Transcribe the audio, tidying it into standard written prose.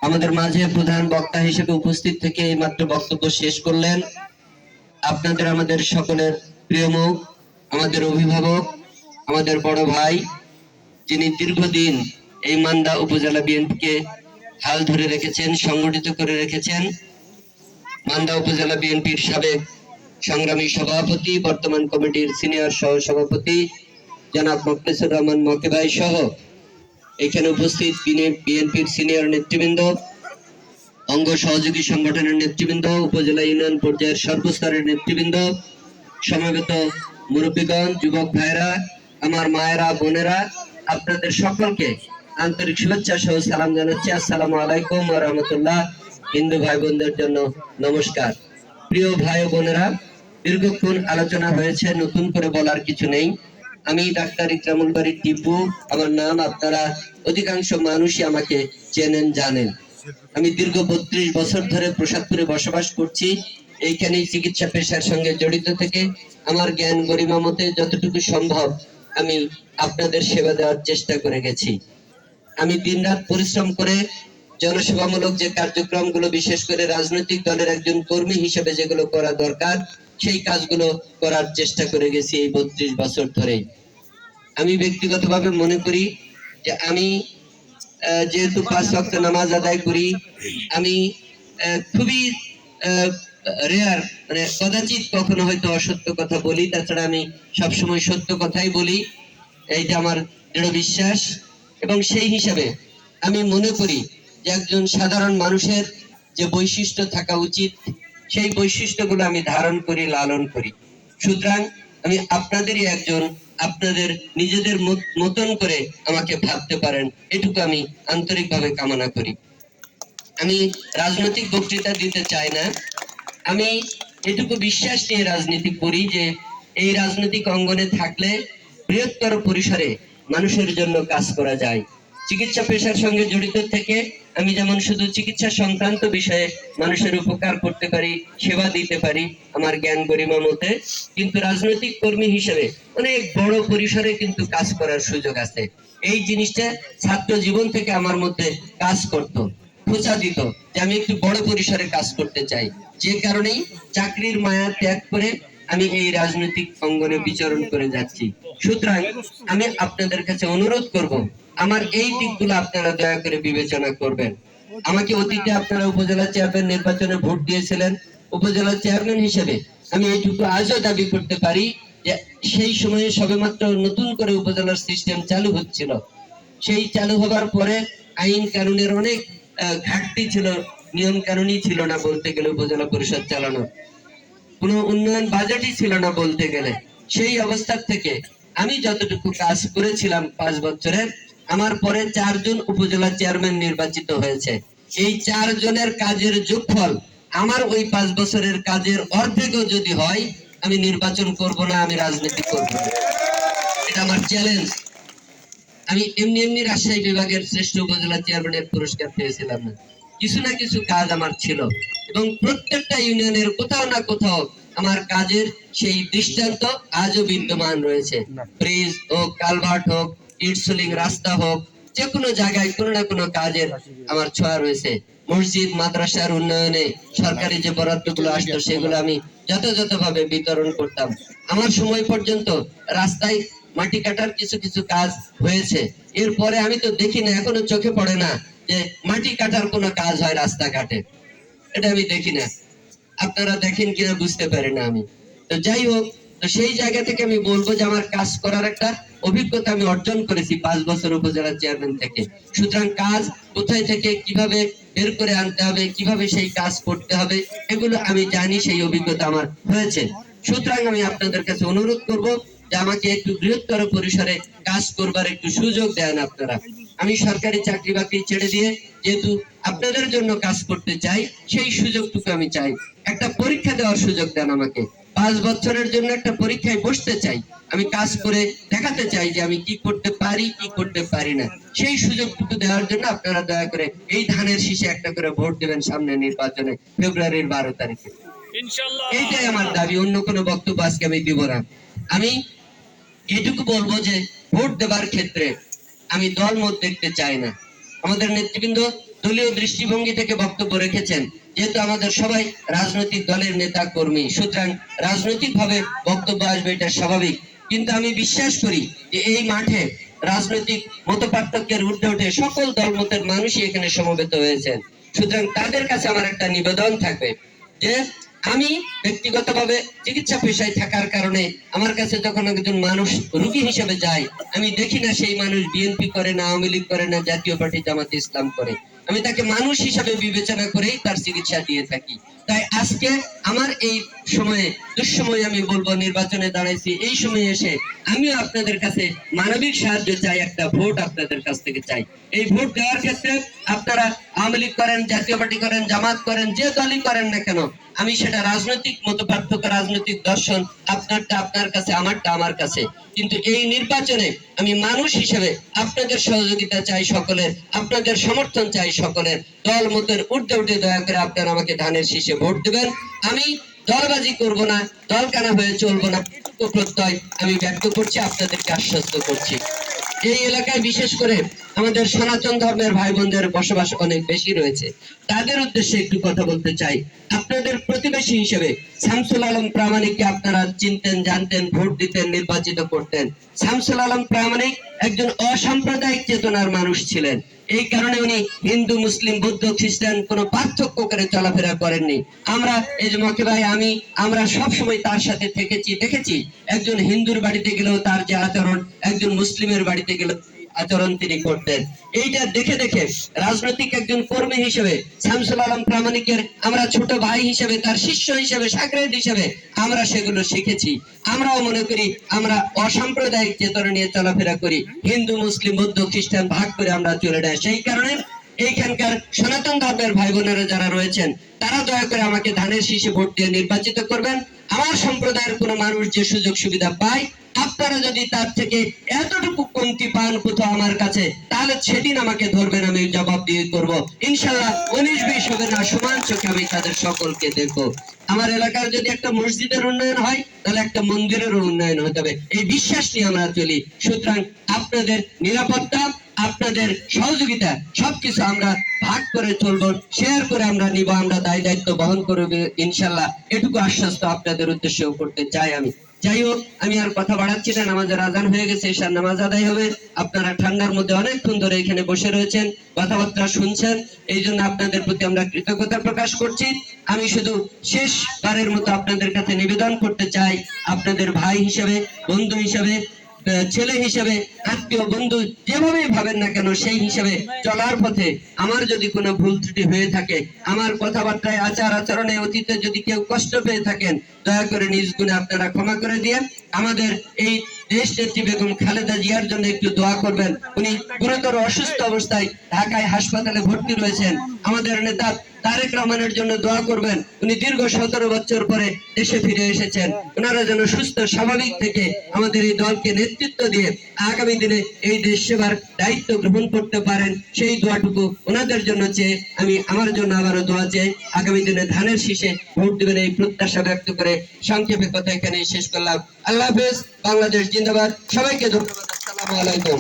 আমাদের মাঝে প্রধান বক্তা হিসেবে উপস্থিত থেকে এইমাত্র বক্তব্য শেষ করলেন আপনাদের আমাদের সকলের প্রিয় মুখ, আমাদের অভিভাবক, আমাদের বড় ভাই, যিনি দীর্ঘদিন এই মান্দা উপজেলা বিএনপিকে হাল ধরে রেখেছেন, সংগঠিত করে রেখেছেন। মান্দা উপজেলা বিএনপির সাবেক সংগ্রামী সভাপতি, বর্তমান কমিটির সিনিয়র সহ সভাপতি জনাব মুখলেসুর রহমান মকে ভাই সহ এখানে উপস্থিত বিএনপির সিনিয়র নেতৃবৃন্দ, অঙ্গ সহযোগী সংগঠনের নেতৃবৃন্দ, উপজেলা ইউনিয়ন পর্যায়ের সর্বস্তরের নেতৃবৃন্দ, সমবেত মুরব্বীগণ, যুবক ভাইরা, আমার মায়েরা, বোনেরা, আপনাদের সকলকে আন্তরিক শুভেচ্ছা সহ সালাম জানাচ্ছি। আসসালামু আলাইকুম ওয়া রাহমাতুল্লাহ। হিন্দু ভাই বোনদের জন্য নমস্কার। প্রিয় ভাই ও বোনেরা, দীর্ঘক্ষণ আলোচনা হয়েছে, নতুন করে বলার কিছু নেই। আমি ডাক্তার ইকরামুল বারী টিপু আমার নাম, আপনারা অধিকাংশ মানুষই আমাকে চেনেন, জানেন। আমি দীর্ঘ 32 বছর ধরে প্রসাদপুরে বসবাস করছি। এইখানে চিকিৎসা পেশার সঙ্গে জড়িত থেকে আমার জ্ঞান গরিমা মতে যতটুকু সম্ভব আমি আপনাদের সেবা দেওয়ার চেষ্টা করে গেছি। আমি দিনরাত পরিশ্রম করে জনসেবামূলক যে কার্যক্রমগুলো, বিশেষ করে রাজনৈতিক দলের একজন কর্মী হিসেবে যেগুলো করা দরকার, সেই কাজগুলো করার চেষ্টা করে গেছি এই 32 বছর ধরে। আমি ব্যক্তিগতভাবে মনে করি যে আমি যেহেতু 5 ওয়াক্ত নামাজ আদায় করি, আমি খুবই রেয়ার, মানে কদাচিৎ কখনো হয়তো অসত্য কথা বলি, তাছাড়া আমি সবসময় সত্য কথাই বলি, এইটা আমার দৃঢ় বিশ্বাস। এবং সেই হিসাবে আমি মনে করি যে একজন সাধারণ মানুষের যে বৈশিষ্ট্য থাকা উচিত, সেই বৈশিষ্ট্যগুলো আমি ধারণ করি, লালন করি। সুতরাং আমি আপনাদেরই একজন, আপনাদের নিজেদের মতন করে আমাকে ভাবতে পারেন, এটুকু আমি আন্তরিকভাবে কামনা করি। আমি রাজনৈতিক বক্তৃতা দিতে চাই না, আমি এটুকু বিশ্বাস নিয়ে রাজনীতি করি যে এই রাজনৈতিক অঙ্গনে থাকলে বৃহত্তর পরিসরে মানুষের জন্য কাজ করা যায়। চিকিৎসা পেশার সঙ্গে জড়িত থেকে আমি যেমন শুধু চিকিৎসা সংক্রান্ত বিষয়ে মানুষের উপকার করতে পারি, সেবা দিতে পারি আমার জ্ঞান গরিমা মতে, কিন্তু রাজনৈতিক কর্মী হিসেবে অনেক বড় পরিসরে কিন্তু কাজ করার সুযোগ আছে। এই জিনিসটা ছাত্র জীবন থেকে আমার মধ্যে কাজ করত, খোঁচা দিত যে আমি একটু বড় পরিসরে কাজ করতে চাই। যে কারণেই চাকরির মায়া ত্যাগ করে আমি এই রাজনৈতিক অঙ্গনে বিচরণ করে যাচ্ছি। সুতরাং আমি আপনাদের কাছে অনুরোধ করব, আমার এই দিকগুলো আপনারা দয়া করে বিবেচনা করবেন। আমাকে অতীতে আপনারা উপজেলা চেয়ারম্যান নির্বাচনে ভোট দিয়েছিলেন। উপজেলা চেয়ারম্যান হিসেবে আমি এইটুকু আজও দাবি করতে পারি যে সেই সময়ে সবেমাত্র নতুন করে উপজেলার সিস্টেম চালু হচ্ছিল। সেই চালু হবার পরে আইন কানুনের অনেক ঘাটতি ছিল, নিয়ম কানুনই ছিল না বলতে গেলে উপজেলা পরিষদ চালানোর, কোনো উন্নয়ন বাজেটই ছিল না বলতে গেলে। সেই অবস্থা থেকে আমি যতটুকু কাজ করেছিলাম 5 বছরের, আমার পরে 4 জন উপজেলা চেয়ারম্যান নির্বাচিত হয়েছে। এই 4 জনের কাজের যোগফল আমার ওই 5 বছরের কাজের অর্ধেকও যদি হয়, আমি নির্বাচন করব না, আমি রাজনীতি করব না। এটা আমার চ্যালেঞ্জ। আমি এমনি এমনি রাজশাহী বিভাগের শ্রেষ্ঠ উপজেলা চেয়ারম্যানের পুরস্কার পেয়েছিলাম না, কিছু না কিছু কাজ আমার ছিল, এবং প্রত্যেকটা ইউনিয়নের কোথাও না কোথাও আমার কাজের সেই দৃষ্টান্ত আজও বিদ্যমান রয়েছে। ব্রিজ হোক, কালভার্ট হোক, ইটসোলিং রাস্তা হোক, যে কোনো জায়গায় কোনো না কোনো কাজের আমার ছোঁয়া রয়েছে। মসজিদ মাদ্রাসার উন্নয়নে সরকারি যে বরাদ্দগুলো আসতো সেগুলো আমি যথাযথভাবে বিতরণ করতাম। আমার সময় পর্যন্ত রাস্তায় মাটি কাটার কিছু কিছু কাজ হয়েছে, এরপরে আমি তো দেখি না, এখনো চোখে পড়ে না যে মাটি কাটার কোনো কাজ হয় রাস্তাঘাটে, এটা আমি দেখি না। আপনারা দেখেন কিনা বুঝতে পারি না আমি। তো যাই হোক, তো সেই জায়গা থেকে আমি বলবো যে আমার কাজ করার একটা অভিজ্ঞতা আমি অর্জন করেছি 5 বছর উপজেলা চেয়ারম্যান থেকে। সুতরাং কাজ কোথায় থেকে কিভাবে বের করে আনতে হবে, কিভাবে সেই কাজ করতে হবে, এগুলো আমি জানি, সেই অভিজ্ঞতা আমার হয়েছে। সুতরাং আমি আপনাদের কাছে অনুরোধ করব যে আমাকে একটু বৃহত্তর পরিসরে কাজ করবার একটু সুযোগ দেন আপনারা। আমি সরকারি চাকরি বাকরি ছেড়ে দিয়ে যেহেতু আপনাদের জন্য কাজ করতে চাই, সেই সুযোগটুকু আমি চাই। একটা পরীক্ষা দেওয়ার সুযোগ দেন আমাকে। 5 বছরের জন্য একটা পরীক্ষায় বসতে চাই, আমি কাজ করে দেখাতে চাই যে আমি কি করতে পারি, কি করতে পারি না। সেই সুযোগটুকু দেওয়ার জন্য আপনারা দয়া করে এই ধানের শীষে একটা করে ভোট দেবেন সামনে নির্বাচনে, ফেব্রুয়ারির 12 তারিখে। এইটাই আমার দাবি, অন্য কোনো বক্তব্য আজকে আমি দিব না। আমি এটুকু বলবো যে ভোট দেবার ক্ষেত্রে আমি দল মত দেখতে চাই না। আমাদের নেতৃবৃন্দ দলীয় দৃষ্টিভঙ্গি থেকে বক্তব্য রেখেছেন। যেহেতু আমাদের সবাই রাজনৈতিক দলের নেতা কর্মী, সুতরাং রাজনৈতিক ভাবে বক্তব্য আসবে, এটা স্বাভাবিক। কিন্তু আমি বিশ্বাস করি যে এই মাঠে রাজনৈতিক মতপার্থক্যের ঊর্ধ্বে উঠে সকল দলমতের মানুষই এখানে সমবেত হয়েছেন। সুতরাং তাদের কাছে আমার একটা নিবেদন থাকবে যে আমি ব্যক্তিগতভাবে চিকিৎসা পেশায় থাকার কারণে আমার কাছে যখন একজন মানুষ রোগী হিসেবে যায়, আমি দেখি না সেই মানুষ বিএনপি করে না, আওয়ামী লীগ করে না, জাতীয় পার্টি জামাতে ইসলাম করে। আমি তাকে মানুষ হিসাবে বিবেচনা করেই তার চিকিৎসা দিয়ে থাকি। তাই আজকে আমার এই সময়ে, দুঃসময়ে আমি বলবো, নির্বাচনে দাঁড়াইছি, এই সময়ে এসে আমিও আপনাদের কাছে মানবিক সাহায্য চাই, একটা ভোট আপনাদের কাছ থেকে চাই। এই ভোট দেওয়ার ক্ষেত্রে আপনারা আওয়ামী লীগ করেন, জাতীয় পার্টি করেন, জামাত করেন, যে দলই করেন না কেন, আমি সেটা রাজনৈতিক মতপার্থক্য, রাজনৈতিক দর্শন, আপনারটা আপনার কাছে, আমারটা আমার কাছে, কিন্তু এই নির্বাচনে আমি মানুষ হিসেবে আপনাদের সহযোগিতা চাই সকলের, আপনাদের সমর্থন চাই সকলের। দল মতের ঊর্ধ্বে উঠে দয়া করে আপনারা আমাকে ধানের শীষে ভোট দেবেন। আমি দলবাজি করব না, দলকানা হয়ে চলবো না, এটুকু প্রত্যয় আমি ব্যক্ত করছি, আপনাদেরকে আশ্বস্ত করছি। এই এলাকায় বিশেষ করে আমাদের সনাতন ধর্মের ভাই বোনদের বসবাস অনেক বেশি রয়েছে, তাদের উদ্দেশ্যে একটু কথা বলতে চাই। আপনাদের প্রতিবেশী হিসেবে শামসুল আলম প্রামাণিককে আপনারা চিনতেন, জানতেন, ভোট দিতেন, নির্বাচিত করতেন। শামসুল আলম প্রামাণিক একজন অসাম্প্রদায়িক চেতনার মানুষ ছিলেন। এই কারণে উনি হিন্দু, মুসলিম, বৌদ্ধ, খ্রিস্টান কোনো পার্থক্য করে চলাফেরা করেননি। আমরা এই যে মকে ভাই, আমরা সবসময় তার সাথে থেকেছি, দেখেছি একজন হিন্দুর বাড়িতে গেলেও তার যে আচরণ, একজন মুসলিমের বাড়িতে গেলেও আচরণ তিনি করতেন। এইটা দেখে দেখে রাজনৈতিক একজন কর্মী হিসেবে শামসুল আলম প্রামাণিকের আমরা ছোট ভাই হিসেবে, তার শিষ্য হিসেবে, সাকরেদ হিসেবে আমরা সেগুলো শিখেছি। আমরাও মনে করি আমরা অসাম্প্রদায়িক চেতনা নিয়ে চলাফেরা করি, হিন্দু, মুসলিম, বৌদ্ধ, খ্রিস্টান ভাগ করে আমরা চলে যাই। সেই কারণে এইখানকার সনাতন ধর্মের ভাই বোনেরা যারা রয়েছেন, তারা দয়া করে আমাকে ধানের শীষে ভোট দিয়ে নির্বাচিত করবেন। আমার সম্প্রদায়ের কোনো মানুষ যে সুযোগ সুবিধা পায়, আপনারা যদি তার থেকে এতটুকু কমতি পান কোথাও আমার কাছে, তাহলে সেদিন আমাকে ধরবেন, আমি জবাব দিয়ে করব ইনশাল্লাহ। 19-20 হবে না, সমান চোখে আমি তাদের সকলকে দেখবো। আমার এলাকার যদি একটা মসজিদের উন্নয়ন হয়, তাহলে একটা মন্দিরেরও উন্নয়ন হতে হবে, এই বিশ্বাস নিয়ে আমরা চলি। সুতরাং আপনাদের নিরাপত্তা, আপনাদের সহযোগিতা সবকিছু আমরা ভাগ করে চলবো, শেয়ার করে আমরা নিব, আমরা দায় দায়িত্ব বহন করবো ইনশাল্লাহ, এটুকু আশ্বস্ত আপনাদের উদ্দেশ্যেও করতে চাই আমি। যাই হোক, আমি আর কথা বাড়াচ্ছি না, নামাজের আজান হয়ে গেছে, এশার নামাজ আদায় হবে। আপনারা ঠান্ডার মধ্যে অনেকক্ষণ ধরে এখানে বসে রয়েছেন, কথাবার্তা শুনছেন, এই জন্য আপনাদের প্রতি আমরা কৃতজ্ঞতা প্রকাশ করছি। আমি শুধু শেষবারের মতো আপনাদের কাছে নিবেদন করতে চাই, আপনাদের ভাই হিসেবে, বন্ধু হিসেবে, ছেলে হিসেবে, আত্মীয়, বন্ধু, যেভাবে ভাবেন না কেন, সেই হিসেবে চলার পথে আমার যদি কোনো ভুল ত্রুটি হয়ে থাকে, আমার কথাবার্তায়, আচার আচরণে অতীতে যদি কেউ কষ্ট পেয়ে থাকেন, দয়া করে নিজ গুণে আপনারা ক্ষমা করে দিয়ে আমাদের এই দেশ নেত্রী বেগম খালেদা জিয়ার জন্য একটু দোয়া করবেন। উনি গুরুতর অসুস্থ অবস্থায় ঢাকায় হাসপাতালে ভর্তি রয়েছেন। আমাদের নেতা তারেক রহমানের জন্য দোয়া করবেন, উনি দীর্ঘ 17 বছর পরে দেশে ফিরে এসেছেন। ওনারা যেন সুস্থ স্বাভাবিক থেকে আমাদের এই দলকে নেতৃত্ব দিয়ে আগামী দিনে এই দেশ সেবার দায়িত্ব গ্রহণ করতে পারেন, সেই দোয়াটুকু ওনাদের জন্য চেয়ে আমি আমার জন্য আবারও দোয়া চেয়ে আগামী দিনে ধানের শীষে ভোট দেবেন এই প্রত্যাশা ব্যক্ত করে সংক্ষেপে কথা এখানে শেষ করলাম। আল্লাহ হাফেজ, বাংলাদেশ জিন্দাবাদ। সবাইকে ধন্যবাদ। আসসালামু আলাইকুম।